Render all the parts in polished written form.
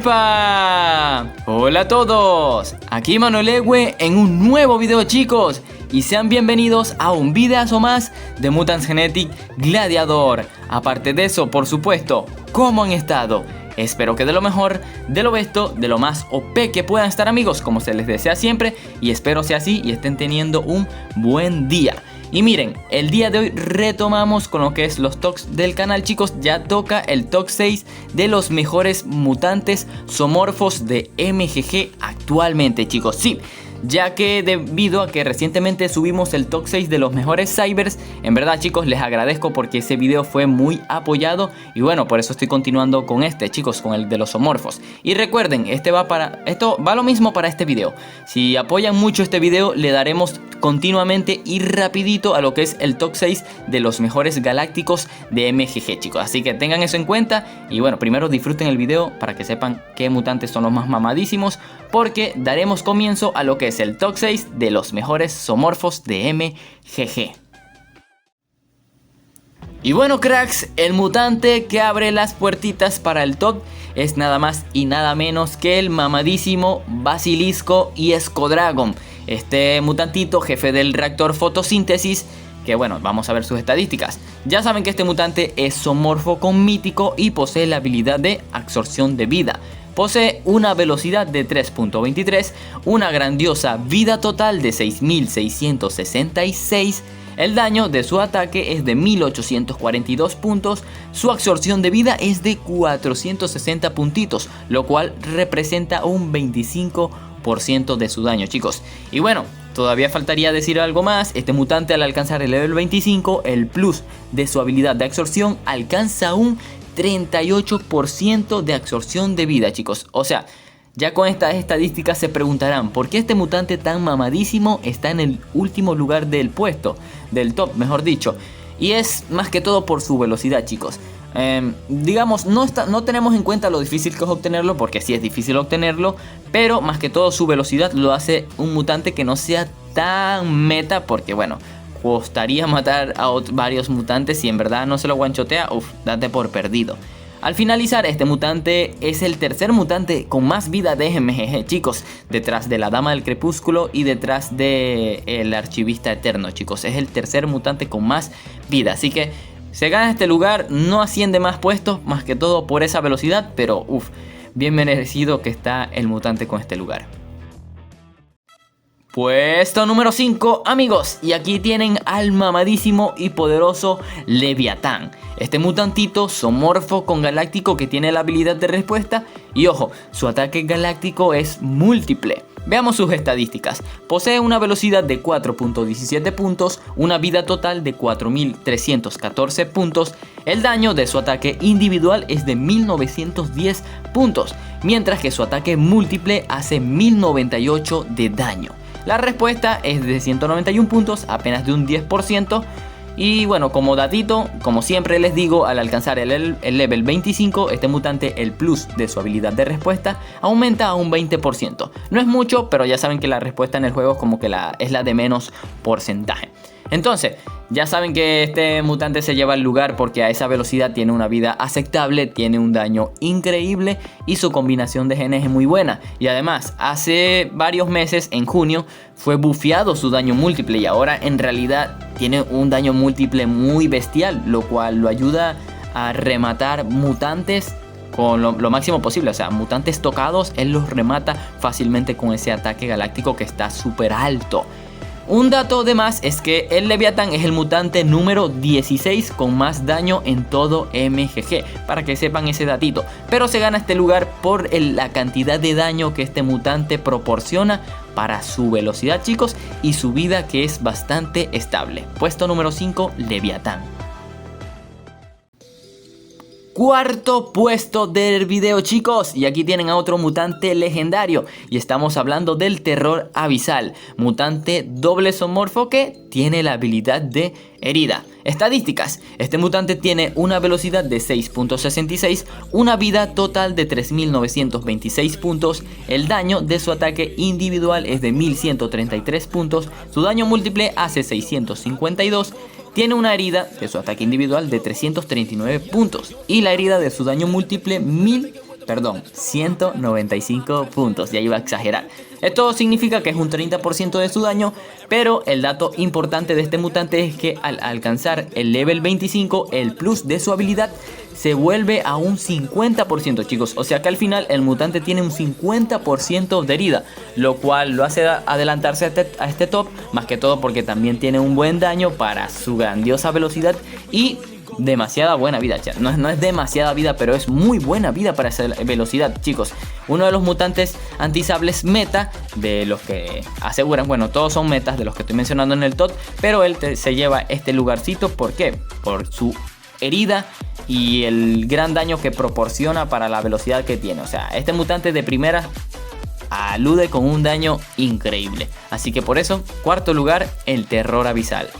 ¡Epa! Hola a todos, aquí Manuel Ewe en un nuevo video, chicos, y sean bienvenidos a un videazo más de Mutants Genetic Gladiador. Aparte de eso, por supuesto, ¿cómo han estado? Espero que de lo mejor, de lo besto, de lo más OP que puedan estar, amigos, como se les desea siempre, y espero sea así y estén teniendo un buen día. Y miren, el día de hoy retomamos con lo que es los tops del canal, chicos. Ya toca el top 6 de los mejores mutantes zoomorfos de MGG actualmente, chicos. Sí, ya que debido a que recientemente subimos el top 6 de los mejores cybers, en verdad, chicos, les agradezco porque ese video fue muy apoyado. Y bueno, por eso estoy continuando con este, chicos, con el de los zoomorfos. Y recuerden, esto va lo mismo para este video. Si apoyan mucho este video, le daremos continuamente y rapidito a lo que es el top 6 de los mejores galácticos de MGG, chicos. Así que tengan eso en cuenta. Y bueno, primero disfruten el video para que sepan qué mutantes son los más mamadísimos, porque daremos comienzo a lo que es el top 6 de los mejores zoomorfos de MGG. Y bueno, cracks, el mutante que abre las puertitas para el top es nada más y nada menos que el mamadísimo Basilisco y Escodragon. Este mutantito, jefe del reactor fotosíntesis, que bueno, vamos a ver sus estadísticas. Ya saben que este mutante es zoomorfo con mítico y posee la habilidad de absorción de vida. Posee una velocidad de 3.23, una grandiosa vida total de 6666. El daño de su ataque es de 1842 puntos, su absorción de vida es de 460 puntitos, lo cual representa un 25% de su daño, chicos. Y bueno, todavía faltaría decir algo más. Este mutante, al alcanzar el level 25, el plus de su habilidad de absorción alcanza un 38% de absorción de vida, chicos. O sea, ya con estas estadísticas se preguntarán ¿por qué este mutante tan mamadísimo está en el último lugar del puesto? Del top, mejor dicho. Y es más que todo por su velocidad, chicos. Digamos, no tenemos en cuenta lo difícil que es obtenerlo, porque sí es difícil obtenerlo, pero más que todo su velocidad lo hace un mutante que no sea tan meta, porque bueno, costaría matar a varios mutantes y en verdad no se lo guanchotea, date por perdido. Al finalizar, este mutante es el tercer mutante con más vida de MGG, chicos, detrás de la Dama del Crepúsculo y detrás de el Archivista Eterno, chicos. Es el tercer mutante con más vida, así que se gana este lugar, no asciende más puestos, más que todo por esa velocidad, pero bien merecido que está el mutante con este lugar. Puesto número 5, amigos, y aquí tienen al mamadísimo y poderoso Leviatán. Este mutantito zoomorfo con galáctico que tiene la habilidad de respuesta y ojo, su ataque galáctico es múltiple. Veamos sus estadísticas. Posee una velocidad de 4.17 puntos, una vida total de 4314 puntos. El daño de su ataque individual es de 1910 puntos, mientras que su ataque múltiple hace 1098 de daño. La respuesta es de 191 puntos, apenas de un 10%. Y bueno, como datito, como siempre les digo, al alcanzar el level 25, este mutante, el plus de su habilidad de respuesta aumenta a un 20%. No es mucho, pero ya saben que la respuesta en el juego es como que es la de menos porcentaje. Entonces, ya saben que este mutante se lleva el lugar porque a esa velocidad tiene una vida aceptable, tiene un daño increíble y su combinación de genes es muy buena. Y además, hace varios meses, en junio, fue bufeado su daño múltiple y ahora en realidad tiene un daño múltiple muy bestial, lo cual lo ayuda a rematar mutantes con lo máximo posible. O sea, mutantes tocados, él los remata fácilmente con ese ataque galáctico que está súper alto. Un dato de más es que el Leviatán es el mutante número 16 con más daño en todo MGG, para que sepan ese datito. Pero se gana este lugar por la cantidad de daño que este mutante proporciona para su velocidad, chicos, y su vida, que es bastante estable. Puesto número 5, Leviatán. Cuarto puesto del video, chicos, y aquí tienen a otro mutante legendario y estamos hablando del Terror Abisal, mutante doble zoomorfo que tiene la habilidad de herida. Estadísticas: este mutante tiene una velocidad de 6.66, una vida total de 3926 puntos, el daño de su ataque individual es de 1133 puntos, su daño múltiple hace 652. Tiene una herida de su ataque individual de 339 puntos y la herida de su daño múltiple 1000 perdón, 195 puntos, ya iba a exagerar. Esto significa que es un 30% de su daño, pero el dato importante de este mutante es que al alcanzar el level 25, el plus de su habilidad se vuelve a un 50%, chicos. O sea que al final el mutante tiene un 50% de herida, lo cual lo hace adelantarse a este top, más que todo porque también tiene un buen daño para su grandiosa velocidad y demasiada buena vida, chat. No es demasiada vida, pero es muy buena vida para esa velocidad, chicos. Uno de los mutantes antisables meta, de los que aseguran, bueno, todos son metas de los que estoy mencionando en el top, pero él se lleva este lugarcito. ¿Por qué? Por su herida y el gran daño que proporciona para la velocidad que tiene. O sea, este mutante de primera alude con un daño increíble. Así que por eso, cuarto lugar, el terror abisal.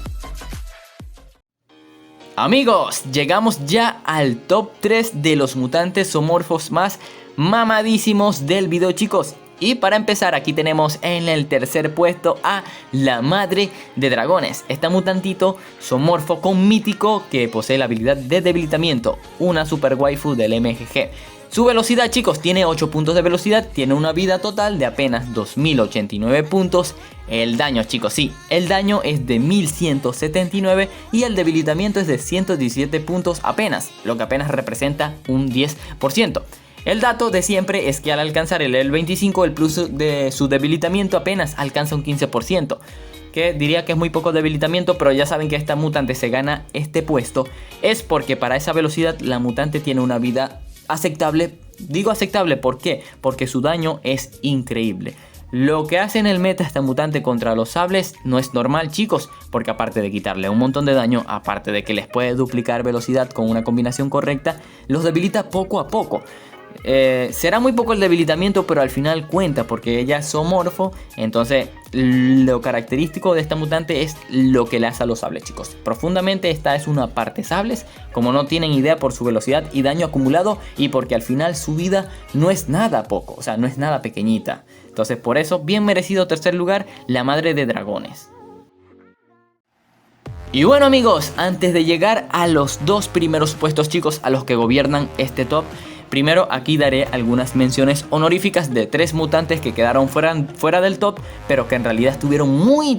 Amigos, llegamos ya al top 3 de los mutantes zoomorfos más mamadísimos del video, chicos. Y para empezar, aquí tenemos en el tercer puesto a la madre de dragones. Esta mutantito zoomorfo con mítico que posee la habilidad de debilitamiento, una super waifu del MGG. Su velocidad, chicos, tiene 8 puntos de velocidad, tiene una vida total de apenas 2089 puntos. El daño, chicos, sí, el daño es de 1179 y el debilitamiento es de 117 puntos apenas, lo que apenas representa un 10%. El dato de siempre es que al alcanzar el level 25, el plus de su debilitamiento apenas alcanza un 15%. Que diría que es muy poco debilitamiento, pero ya saben que esta mutante se gana este puesto. Es porque para esa velocidad la mutante tiene una vida aceptable. Digo aceptable, ¿por qué? Porque su daño es increíble. Lo que hace en el meta esta mutante contra los sables no es normal, chicos, porque aparte de quitarle un montón de daño, aparte de que les puede duplicar velocidad con una combinación correcta, los debilita poco a poco. Será muy poco el debilitamiento, pero al final cuenta porque ella es zoomorfo. Entonces lo característico de esta mutante es lo que le hace a los sables, chicos. Profundamente esta es una parte sables, como no tienen idea, por su velocidad y daño acumulado, y porque al final su vida no es nada poco, o sea, no es nada pequeñita. Entonces por eso, bien merecido tercer lugar, la madre de dragones. Y bueno, amigos, antes de llegar a los dos primeros puestos, chicos, a los que gobiernan este top, primero aquí daré algunas menciones honoríficas de 3 mutantes que quedaron fuera del top, pero que en realidad estuvieron muy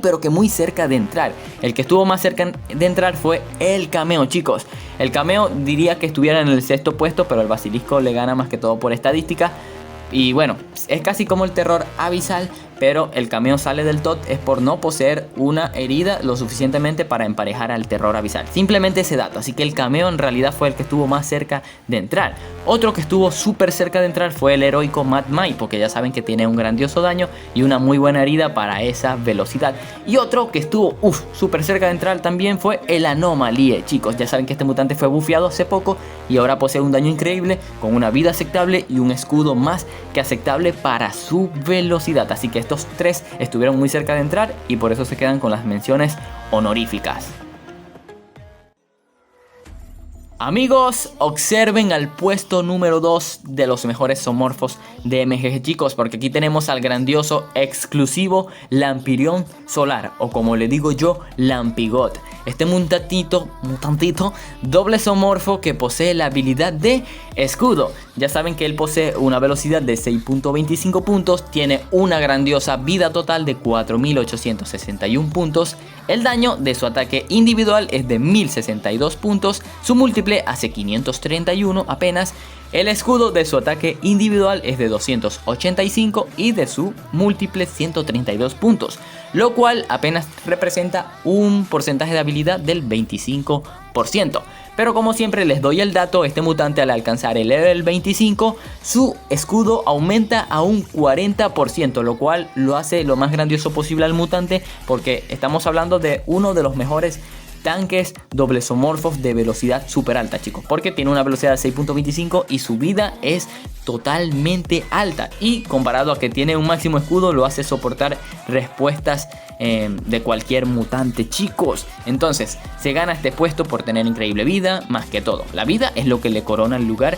cerca de entrar. El que estuvo más cerca de entrar fue el Cameo, chicos. El Cameo diría que estuviera en el sexto puesto, pero el Basilisco le gana más que todo por estadística. Y bueno, es casi como el terror abisal, pero el Cameo sale del top es por no poseer una herida lo suficientemente para emparejar al terror abisal. Simplemente ese dato, así que el Cameo en realidad fue el que estuvo más cerca de entrar. Otro que estuvo súper cerca de entrar fue el heroico Mad Mai, porque ya saben que tiene un grandioso daño y una muy buena herida para esa velocidad. Y otro que estuvo súper cerca de entrar también fue el Anomalie, chicos. Ya saben que este mutante fue bufeado hace poco y ahora posee un daño increíble, con una vida aceptable y un escudo más que aceptable para su velocidad. Así que estos 3 estuvieron muy cerca de entrar y por eso se quedan con las menciones honoríficas. Amigos, observen al puesto número 2 de los mejores zoomorfos de MGG, chicos, porque aquí tenemos al grandioso exclusivo Lampirión Solar, o como le digo yo, Lampigot. Este mutantito doble zoomorfo que posee la habilidad de escudo. Ya saben que él posee una velocidad de 6.25 puntos, tiene una grandiosa vida total de 4.861 puntos, el daño de su ataque individual es de 1.062 puntos, su múltiple hace 531 apenas, el escudo de su ataque individual es de 285 y de su múltiple 132 puntos, lo cual apenas representa un porcentaje de habilidad del 25%. Pero como siempre les doy el dato, este mutante al alcanzar el level 25, su escudo aumenta a un 40%, lo cual lo hace lo más grandioso posible al mutante, porque estamos hablando de uno de los mejores tanques doble zoomorfos de velocidad super alta, chicos, porque tiene una velocidad de 6.25 y su vida es totalmente alta, y comparado a que tiene un máximo escudo lo hace soportar respuestas de cualquier mutante, chicos. Entonces se gana este puesto por tener increíble vida, más que todo. La vida es lo que le corona el lugar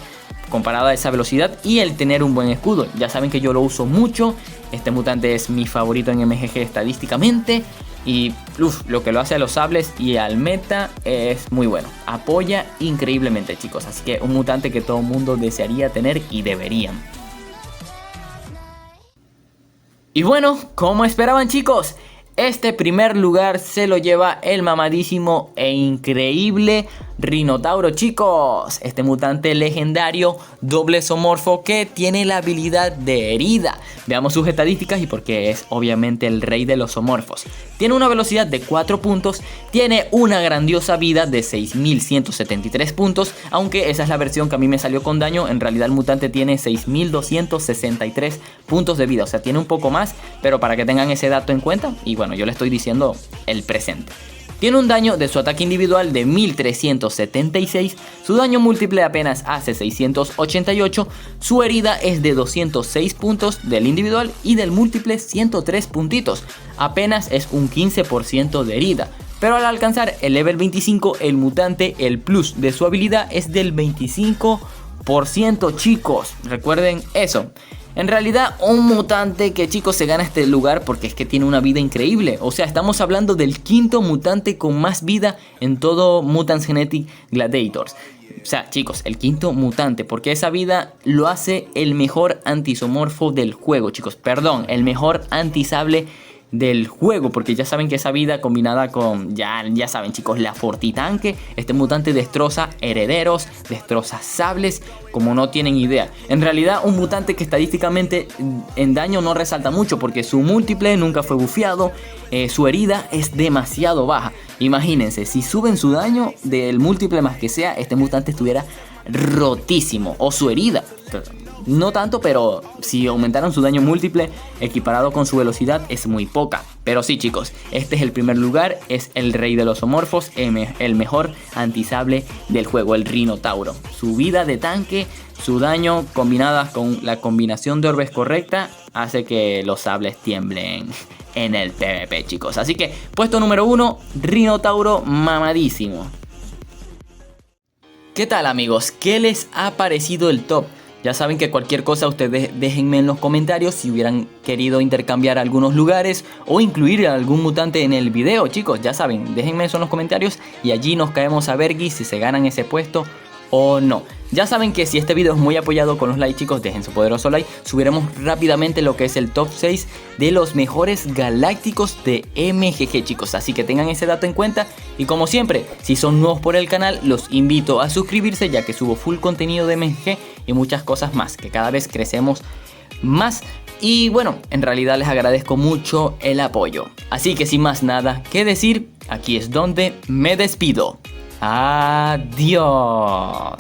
comparado a esa velocidad y el tener un buen escudo. Ya saben que yo lo uso mucho, este mutante es mi favorito en MGG estadísticamente. Y lo que lo hace a los sables y al meta es muy bueno. Apoya increíblemente, chicos. Así que un mutante que todo el mundo desearía tener y deberían. Y bueno, como esperaban, chicos, este primer lugar se lo lleva el mamadísimo e increíble Rinotauro, chicos. Este mutante legendario doble zoomorfo que tiene la habilidad de herida. Veamos sus estadísticas y porque es obviamente el rey de los zoomorfos. Tiene una velocidad de 4 puntos, tiene una grandiosa vida de 6173 puntos, aunque esa es la versión que a mí me salió con daño. En realidad el mutante tiene 6263 puntos de vida, o sea, tiene un poco más, pero para que tengan ese dato en cuenta, y bueno, yo le estoy diciendo el presente. Tiene un daño de su ataque individual de 1376, su daño múltiple apenas hace 688, su herida es de 206 puntos del individual y del múltiple 103 puntitos, apenas es un 15% de herida. Pero al alcanzar el level 25, el mutante, el plus de su habilidad es del 25%, chicos, recuerden eso. En realidad un mutante que, chicos, se gana este lugar porque es que tiene una vida increíble. O sea, estamos hablando del quinto mutante con más vida en todo Mutants Genetic Gladiators. O sea, chicos, el quinto mutante, porque esa vida lo hace el mejor antisomorfo del juego, chicos. Perdón, el mejor antisable del juego, porque ya saben que esa vida combinada con, ya saben, chicos, la Fortitanque, este mutante destroza herederos, destroza sables como no tienen idea. En realidad un mutante que estadísticamente en daño no resalta mucho porque su múltiple nunca fue bufeado, su herida es demasiado baja. Imagínense, si suben su daño del múltiple más que sea, este mutante estuviera rotísimo, o su herida no tanto, pero si aumentaron su daño múltiple equiparado con su velocidad es muy poca. Pero sí, chicos, este es el primer lugar, es el rey de los zoomorfos, el mejor antisable del juego, el Rinotauro. Su vida de tanque, su daño combinadas con la combinación de orbes correcta hace que los sables tiemblen en el PvP, chicos. Así que puesto número 1, Rinotauro mamadísimo. ¿Qué tal, amigos? ¿Qué les ha parecido el top? Ya saben que cualquier cosa ustedes déjenme en los comentarios si hubieran querido intercambiar algunos lugares o incluir algún mutante en el video, chicos. Ya saben, déjenme eso en los comentarios y allí nos caemos a ver si se ganan ese puesto o no. Ya saben que si este video es muy apoyado con los likes, chicos, dejen su poderoso like. Subiremos rápidamente lo que es el top 6 de los mejores galácticos de MGG, chicos. Así que tengan ese dato en cuenta. Y como siempre, si son nuevos por el canal, los invito a suscribirse, ya que subo full contenido de MGG y muchas cosas más, que cada vez crecemos más. Y bueno, en realidad les agradezco mucho el apoyo. Así que sin más nada que decir, aquí es donde me despido. Adiós.